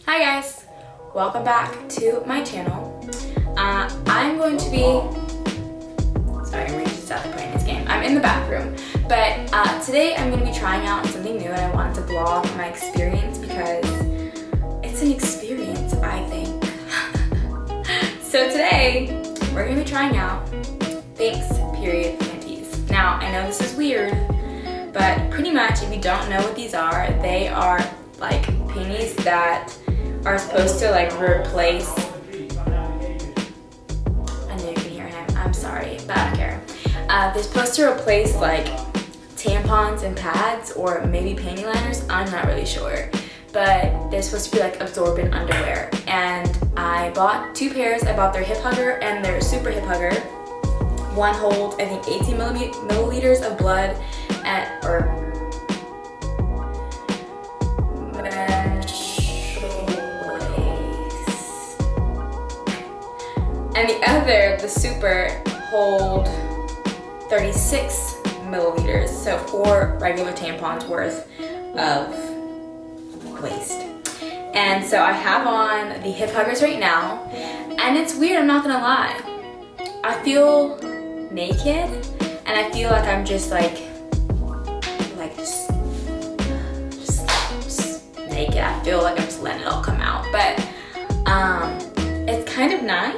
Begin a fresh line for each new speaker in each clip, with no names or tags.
Hi guys, welcome back to my channel. I'm going to be, sorry, I'm just out playing this game. I'm in the bathroom, but today I'm going to be trying out something new and I wanted to vlog my experience because it's an experience, I think. So today, we're going to be trying out Thinx period panties. Now, I know this is weird, but pretty much if you don't know what these are, they are like panties that are supposed to like replace, I know you can hear him, I'm sorry, but I don't care. They're supposed to replace like tampons and pads or maybe panty liners, I'm not really sure. But they're supposed to be like absorbent underwear. And I bought two pairs. I bought their hip hugger and their super hip hugger. One holds, I think, 18 milliliters of blood and the other, the super, hold 36 milliliters, so 4 regular tampons worth of waste. And so I have on the hip huggers right now, and it's weird, I'm not gonna lie. I feel naked, and I feel like I'm just naked. I feel like I'm just letting it all come out, but it's kind of nice.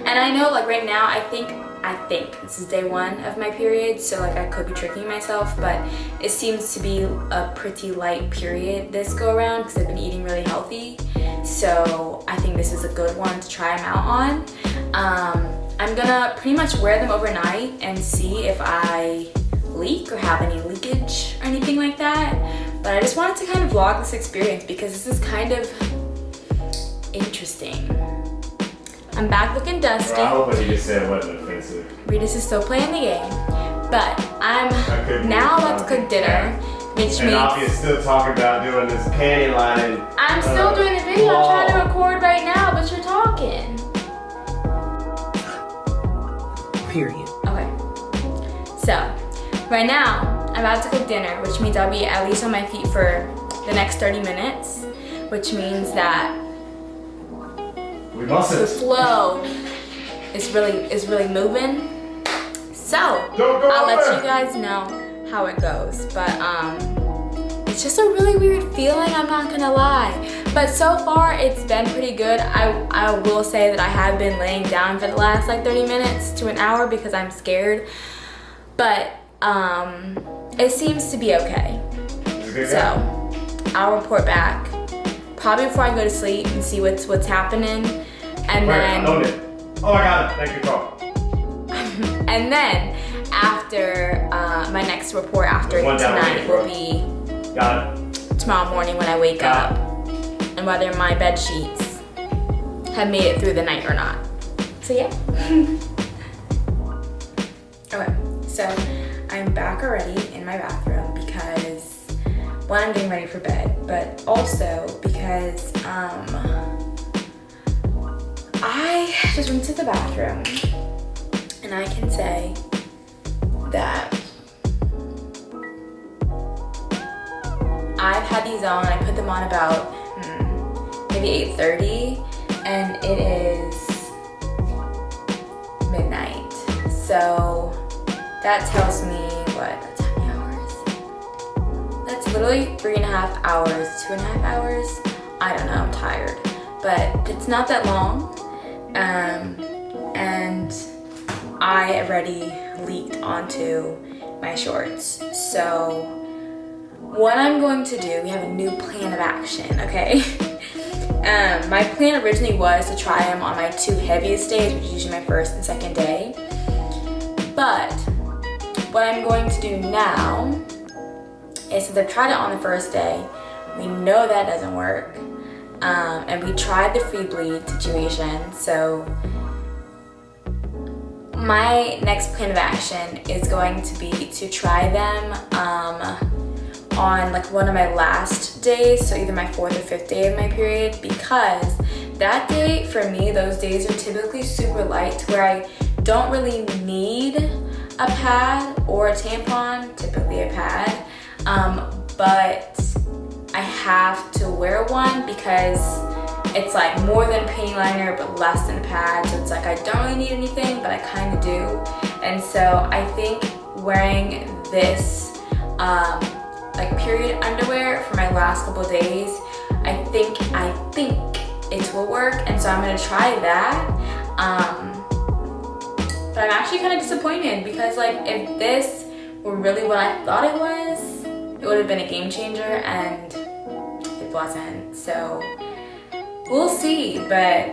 And I know like right now, I think this is day 1 of my period, so like I could be tricking myself, but it seems to be a pretty light period this go around because I've been eating really healthy. So I think this is a good one to try them out on. I'm gonna pretty much wear them overnight and see if I leak or have any leakage or anything like that. But I just wanted to kind of vlog this experience because this is kind of interesting. I'm back looking dusty.
Well, I hope what you just said wasn't offensive.
Regis is still playing the game. But now let's cook dinner. Which
and
means
Navia's still talking about doing this panty lining.
I'm still doing the video. I'm trying to record right now, but you're talking.
Period.
Okay. So, right now, I'm about to cook dinner, which means I'll be at least on my feet for the next 30 minutes, which means that
We mustn't.
the flow is really moving. So, I'll let you guys know how it goes. But it's just a really weird feeling, I'm not gonna lie. But so far it's been pretty good. I will say that I have been laying down for the last like 30 minutes to an hour because I'm scared. But it seems to be okay. So I'll report back probably before I go to sleep and see what's happening. And then
Oh, I got it. Thank you, Carl.
and then after my next report after tonight will be tomorrow morning when I wake up and whether my bed sheets have made it through the night or not. So yeah. Okay, so I'm back already in my bathroom because one, I'm getting ready for bed, but also because I just went to the bathroom and I can say that I've had these on, I put them on about maybe 8:30 and it is midnight. So that tells me what, that's how many hours? That's literally 3.5 hours, 2.5 hours. I don't know, I'm tired, but it's not that long. And I already leaked onto my shorts. So what I'm going to do, we have a new plan of action, okay? My plan originally was to try them on my 2 heaviest days, which is usually my first and second day. But what I'm going to do now is, since I've tried it on the first day, we know that doesn't work. And we tried the free bleed situation, so my next plan of action is going to be to try them on like one of my last days, so either my 4th or 5th day of my period, because that day, for me, those days are typically super light to where I don't really need a pad or a tampon, typically a pad, but I have to wear one because it's like more than a panty liner but less than a pad, so it's like I don't really need anything but I kind of do. And so I think wearing this like period underwear for my last couple days, I think it will work, and so I'm gonna try that. But I'm actually kind of disappointed because like if this were really what I thought it was, it would have been a game changer, and it wasn't. So we'll see, but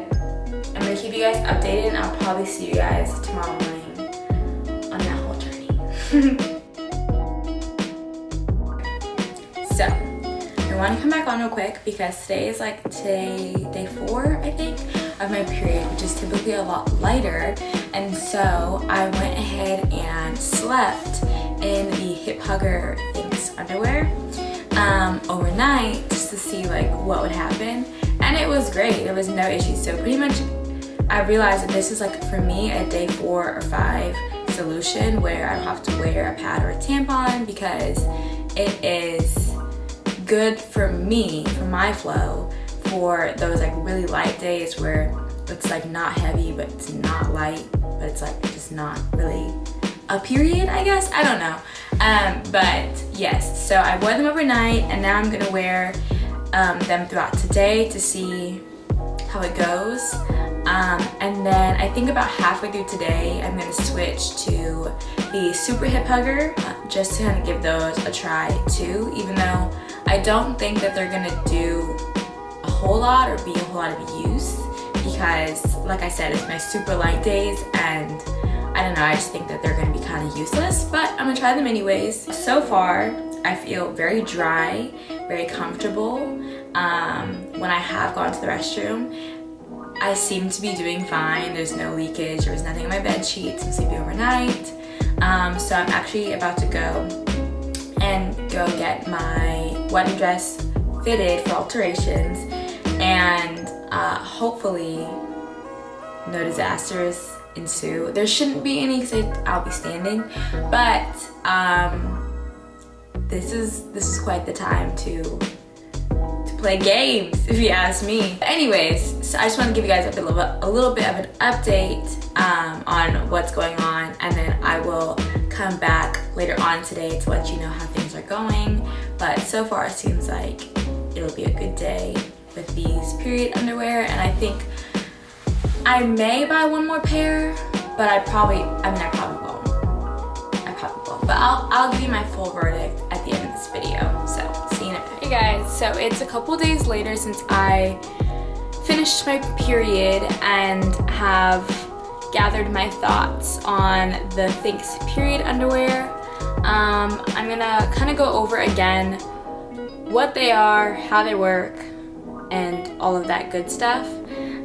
I'm gonna keep you guys updated, and I'll probably see you guys tomorrow morning on that whole journey. So I want to come back on real quick because today is like day 4, I think, of my period, which is typically a lot lighter. And so I went ahead and slept in the hip hugger Thinx underwear overnight just to see like what would happen. And it was great. There was no issues. So pretty much I realized that this is like for me a day 4 or 5 solution where I don't have to wear a pad or a tampon because it is good for me, for my flow, for those like really light days where it's like not heavy but it's not light, but it's like just not really a period, I guess. I don't know. But yes, so I wore them overnight and now I'm gonna wear them throughout today to see how it goes. And then I think about halfway through today, I'm gonna switch to the super hip hugger just to kind of give those a try too, even though I don't think that they're gonna do a whole lot or be a whole lot of use because, like I said, it's my super light days and I don't know, I just think that they're gonna be kind of useless, but I'm gonna try them anyways. So far, I feel very dry, very comfortable. When I have gone to the restroom, I seem to be doing fine. There's no leakage, there was nothing on my bed sheets. I'm sleeping overnight. So I'm actually about to go get my wedding dress fitted for alterations, and hopefully no disasters ensue. There shouldn't be any because I'll be standing, but this is quite the time to play games, if you ask me. Anyways, so I just want to give you guys a little bit of an update on what's going on, and then I will come back later on today to let you know how things are going. But so far it seems like it'll be a good day with these period underwear, and I think I may buy one more pair, but I probably won't. But I'll give you my full verdict at the end of this video. So see you in a bit. Hey guys, so it's a couple days later since I finished my period and have gathered my thoughts on the Thinx period underwear. I'm gonna kind of go over again what they are, how they work, and all of that good stuff.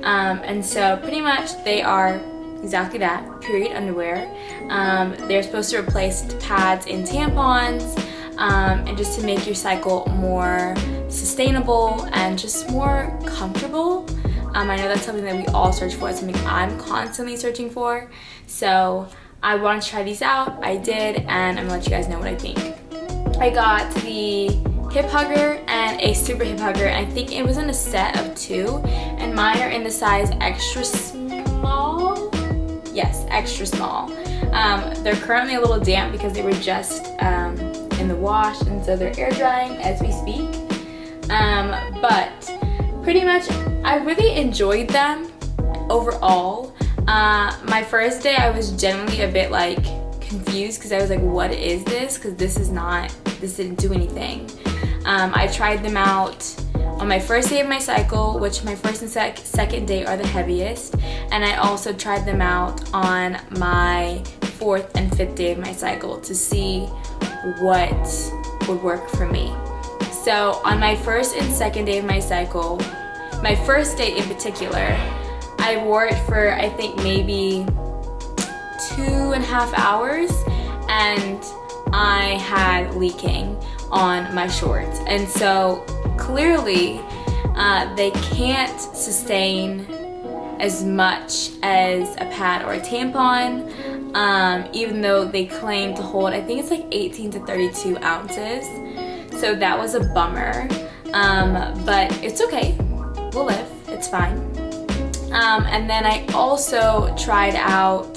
And so pretty much they are exactly that, period underwear. They're supposed to replace pads and tampons, and just to make your cycle more sustainable and just more comfortable. I know that's something that we all search for. It's something I'm constantly searching for. So I wanted to try these out. I did, and I'm gonna let you guys know what I think. I got the hip hugger and a super hip hugger, and I think it was in a set of 2, and mine are in the size extra small. Yes, extra small. They're currently a little damp because they were just in the wash, and so they're air drying as we speak. But pretty much I really enjoyed them overall. My first day I was generally a bit like confused because I was like, what is this? Because this didn't do anything. I tried them out on my first day of my cycle, which my first and second day are the heaviest, and I also tried them out on my 4th and 5th day of my cycle to see what would work for me. So on my first and second day of my cycle, my first day in particular, I wore it for I think maybe 2.5 hours, and I had leaking on my shorts, and so clearly they can't sustain as much as a pad or a tampon, even though they claim to hold, I think it's like 18 to 32 ounces. So that was a bummer. but it's okay. We'll live. It's fine. And then I also tried out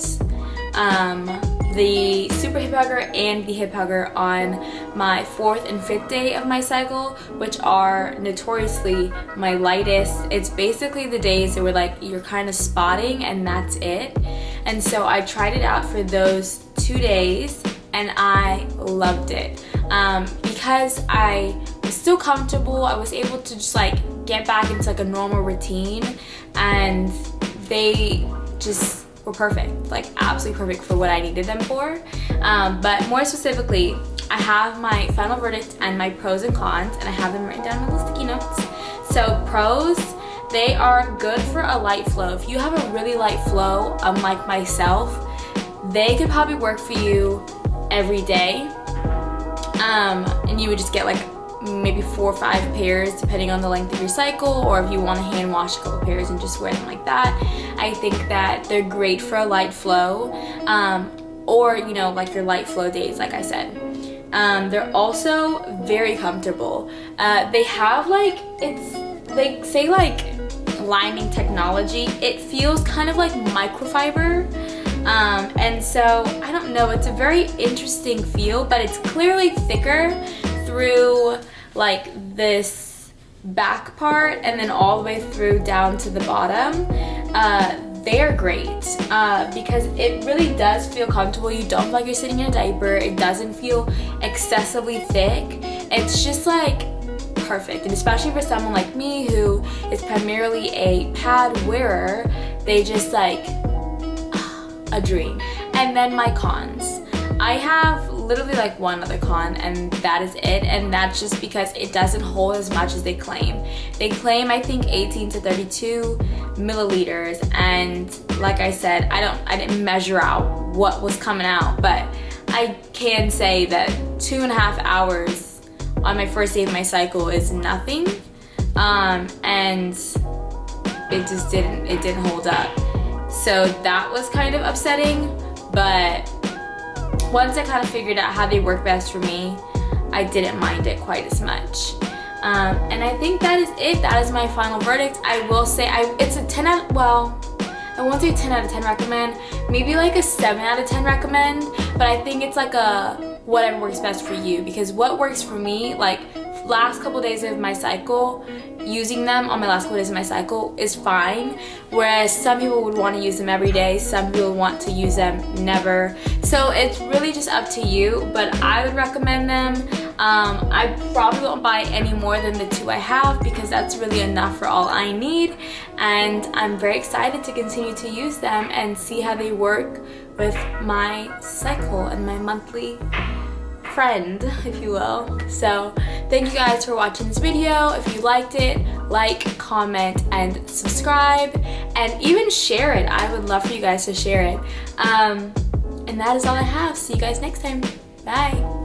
the Super Hip Hugger and the Hip Hugger on my 4th and 5th day of my cycle, which are notoriously my lightest. It's basically the days that were like you're kind of spotting and that's it. And so I tried it out for those 2 days and I loved it. Because I was still comfortable, I was able to just like get back into like a normal routine, and they just were perfect, like absolutely perfect for what I needed them for. But more specifically, I have my final verdict and my pros and cons, and I have them written down in little sticky notes. So pros, they are good for a light flow. If you have a really light flow, unlike myself, they could probably work for you every day. And you would just get like maybe 4 or 5 pairs depending on the length of your cycle, or if you want to hand wash a couple pairs and just wear them like that. I think that they're great for a light flow, or you know, like your light flow days, like I said. They're also very comfortable. They have like, it's like, say like lining technology. It feels kind of like microfiber. And so I don't know, it's a very interesting feel, but it's clearly thicker through like this back part and then all the way through down to the bottom. They are great because it really does feel comfortable. You don't feel like you're sitting in a diaper. It doesn't feel excessively thick. It's just like perfect, and especially for someone like me who is primarily a pad wearer, they just like a dream. And then my cons. I have literally like one other con, and that is it, and that's just because it doesn't hold as much as they claim. They claim I think 18 to 32 milliliters, and like I said, I didn't measure out what was coming out, but I can say that 2.5 hours on my first day of my cycle is nothing, and it just didn't hold up. So that was kind of upsetting, but once I kind of figured out how they work best for me, I didn't mind it quite as much. And I think that is it. That is my final verdict. I will say it's a 10 out, well, I won't say 10 out of 10 recommend, maybe like a 7 out of 10 recommend, but I think it's like a whatever works best for you, because what works for me, like last couple days of my cycle, using them on my last couple days of my cycle is fine, whereas some people would want to use them every day, some people want to use them never. So it's really just up to you, but I would recommend them. I probably won't buy any more than the 2 I have, because that's really enough for all I need, and I'm very excited to continue to use them and see how they work with my cycle and my monthly friend, if you will. So thank you guys for watching this video. If you liked it, like, comment, and subscribe, and even share it. I would love for you guys to share it. And that is all I have. See you guys next time. Bye.